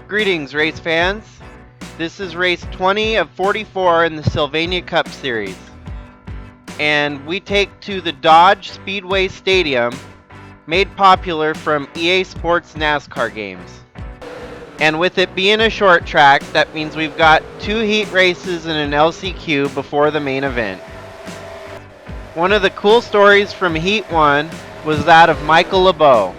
Greetings, race fans. This is race 20 of 44 in the Sylvania Cup Series. And we take to the Dodge Speedway Stadium, made popular from EA Sports NASCAR games. And with it being a short track, that means we've got 2 heat races and an LCQ before the main event. One of the cool stories from Heat 1 was that of Michael LeBeau,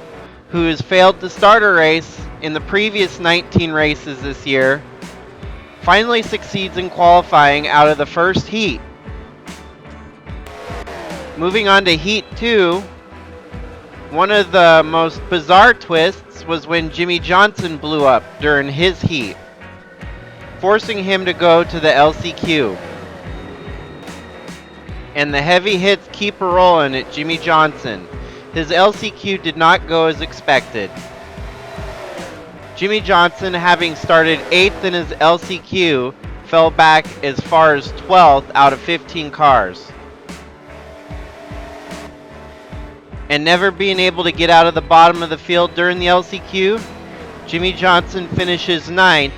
who has failed to start a race in the previous 19 races this year, finally succeeds in qualifying out of the first heat. Moving on to Heat 2, one of the most bizarre twists was when Jimmie Johnson blew up during his heat, forcing him to go to the LCQ. And the heavy hits keep a-rolling at Jimmie Johnson. His LCQ did not go as expected. Jimmie Johnson, having started 8th in his LCQ, fell back as far as 12th out of 15 cars. And never being able to get out of the bottom of the field during the LCQ, Jimmie Johnson finishes 9th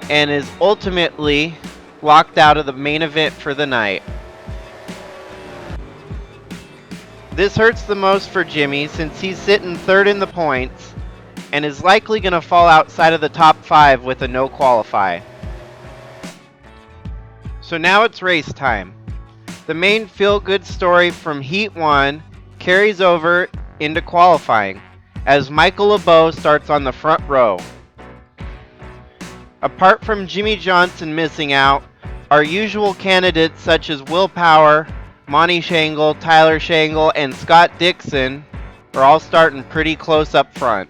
and is ultimately locked out of the main event for the night. This hurts the most for Jimmie since he's sitting 3rd in the points and is likely going to fall outside of the top 5 with a no qualify. So now it's race time. The main feel-good story from Heat 1 carries over into qualifying as Michael LeBeau starts on the front row. Apart from Jimmie Johnson missing out, our usual candidates such as Will Power, Monty Shangle, Tyler Shangle, and Scott Dixon are all starting pretty close up front.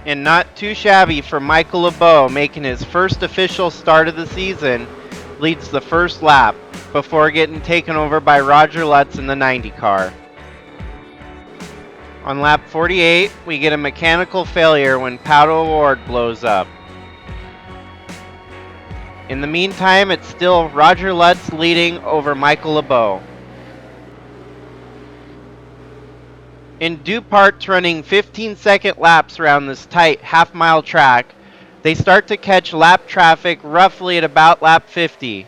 And not too shabby for Michael LeBeau, making his first official start of the season, leads the first lap before getting taken over by Roger Lutz in the 90 car. On lap 48, we get a mechanical failure when Pato O'Ward blows up. In the meantime, it's still Roger Lutz leading over Michael LeBeau. In due part to running 15-second laps around this tight half-mile track, they start to catch lap traffic roughly at about lap 50.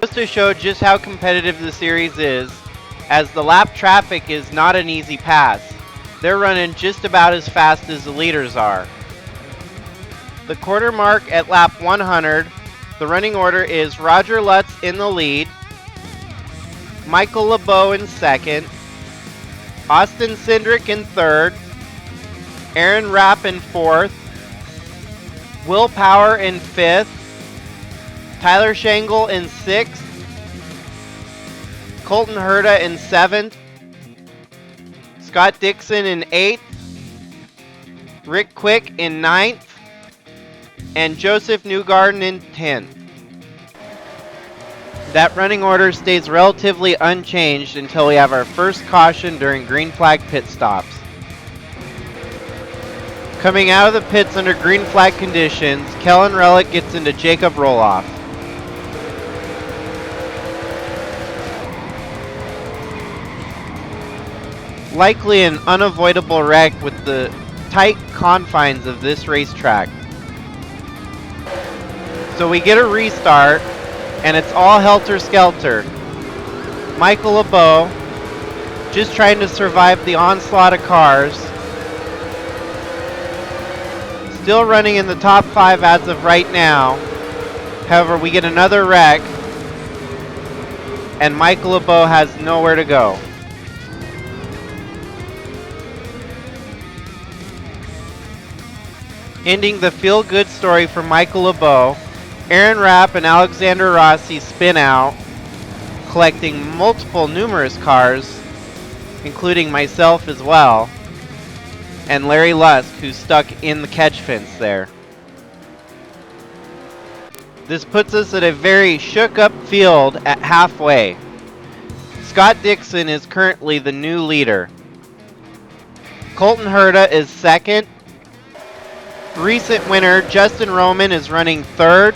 Just to show just how competitive the series is, as the lap traffic is not an easy pass. They're running just about as fast as the leaders are. The quarter mark at lap 100, the running order is Roger Lutz in the lead, Michael LeBeau in 2nd, Austin Cindric in 3rd, Aaron Rapp in 4th, Will Power in 5th, Tyler Shangle in 6th, Colton Herta in 7th, Scott Dixon in 8th, Rick Quick in 9th, and Joseph Newgarden in 10th. That running order stays relatively unchanged until we have our first caution during green flag pit stops. Coming out of the pits under green flag conditions, Kellen Relic gets into Jacob Roloff. Likely an unavoidable wreck with the tight confines of this racetrack. So we get a restart, and it's all helter-skelter. Michael LeBeau just trying to survive the onslaught of cars. Still running in the top 5 as of right now. However, we get another wreck, and Michael LeBeau has nowhere to go. Ending the feel-good story for Michael LeBeau, Aaron Rapp and Alexander Rossi spin out, collecting numerous cars, including myself as well, and Larry Lusk, who's stuck in the catch fence there. This puts us at a very shook-up field at halfway. Scott Dixon is currently the new leader. Colton Herta is 2nd. Recent winner Justin Roman is running 3rd.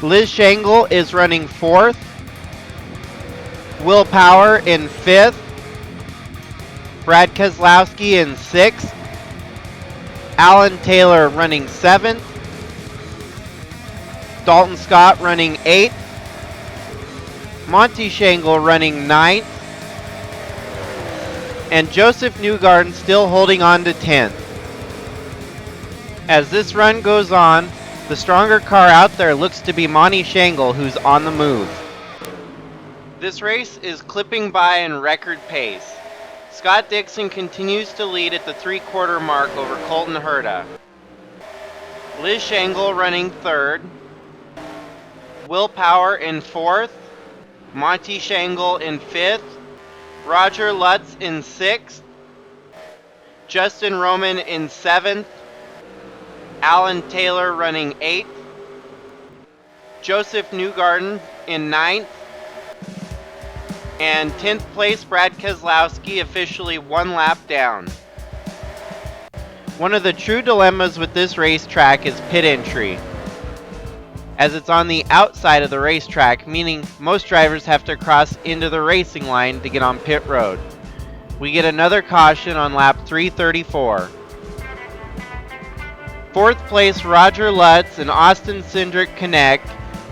Liz Shangle is running 4th. Will Power in 5th. Brad Keselowski in 6th. Alan Taylor running 7th. Dalton Scott running 8th. Monty Shangle running 9th. And Joseph Newgarden still holding on to 10th. As this run goes on, the stronger car out there looks to be Monty Shangle, who's on the move. This race is clipping by in record pace. Scott Dixon continues to lead at the 3/4 mark over Colton Herta. Liz Shangle running 3rd. Will Power in 4th. Monty Shangle in 5th. Roger Lutz in 6th. Justin Roman in 7th. Alan Taylor running 8th. Joseph Newgarden in 9th. And 10th place Brad Keselowski, officially 1 lap down. One of the true dilemmas with this racetrack is pit entry, as it's on the outside of the racetrack, meaning most drivers have to cross into the racing line to get on pit road. We get another caution on lap 334. 4th place Roger Lutz and Austin Cindric connect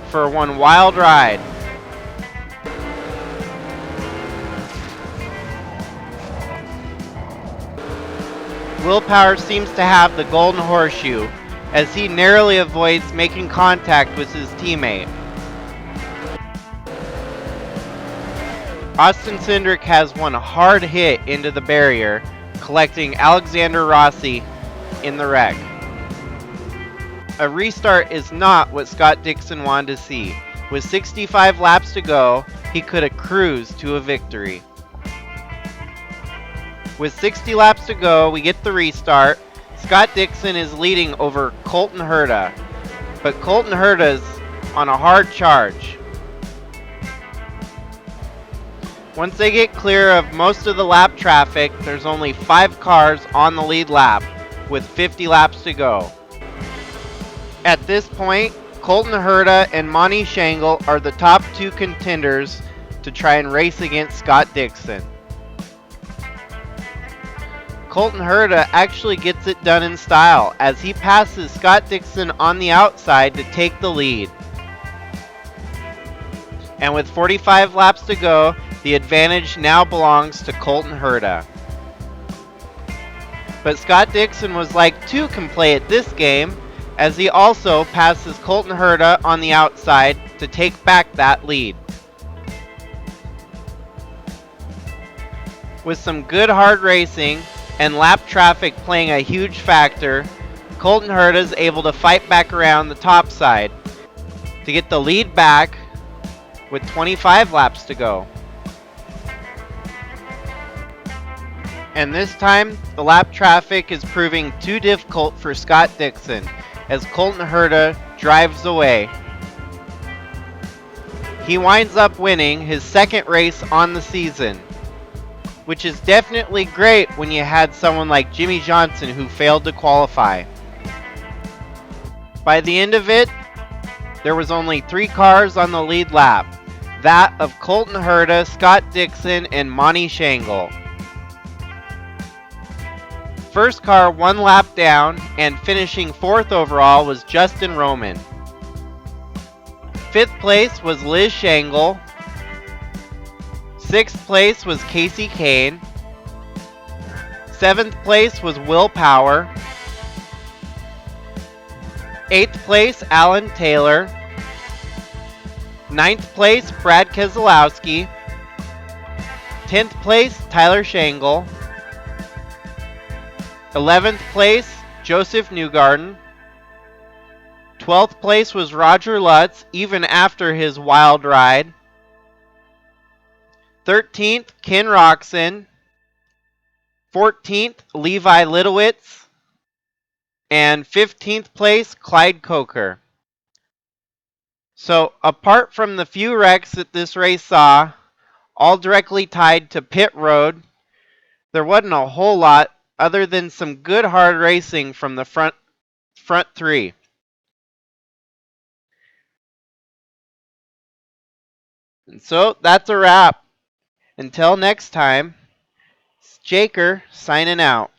for one wild ride. Will Power seems to have the golden horseshoe, as he narrowly avoids making contact with his teammate. Austin Cindric has one hard hit into the barrier, collecting Alexander Rossi in the wreck. A restart is not what Scott Dixon wanted to see. With 65 laps to go, he could have cruised to a victory. With 60 laps to go, we get the restart. Scott Dixon is leading over Colton Herta, but Colton Herta's on a hard charge. Once they get clear of most of the lap traffic, there's only 5 cars on the lead lap, with 50 laps to go. At this point, Colton Herta and Monty Shangle are the top 2 contenders to try and race against Scott Dixon. Colton Herta actually gets it done in style, as he passes Scott Dixon on the outside to take the lead. And with 45 laps to go, the advantage now belongs to Colton Herta. But Scott Dixon was like 2 can play at this game, as he also passes Colton Herta on the outside to take back that lead. With some good hard racing and lap traffic playing a huge factor, Colton Herta is able to fight back around the top side to get the lead back with 25 laps to go. And this time, the lap traffic is proving too difficult for Scott Dixon, as Colton Herta drives away. He winds up winning his 2nd race on the season, which is definitely great when you had someone like Jimmy Johnson who failed to qualify. By the end of it, there was only 3 cars on the lead lap, that of Colton Herta, Scott Dixon, and Monty Shangle. First car 1 lap down, and finishing 4th overall was Justin Roman. 5th place was Liz Shangle. 6th place was Casey Kane. 7th place was Will Power. 8th place Alan Taylor. 9th place Brad Keselowski. 10th place Tyler Shangle. 11th place Joseph Newgarden. 12th place was Roger Lutz, even after his wild ride. 13th, Ken Roxon. 14th, Levi Litowitz. And 15th place, Clyde Coker. So, apart from the few wrecks that this race saw, all directly tied to pit road, there wasn't a whole lot other than some good hard racing from the front 3. And so, that's a wrap. Until next time, Jaker signing out.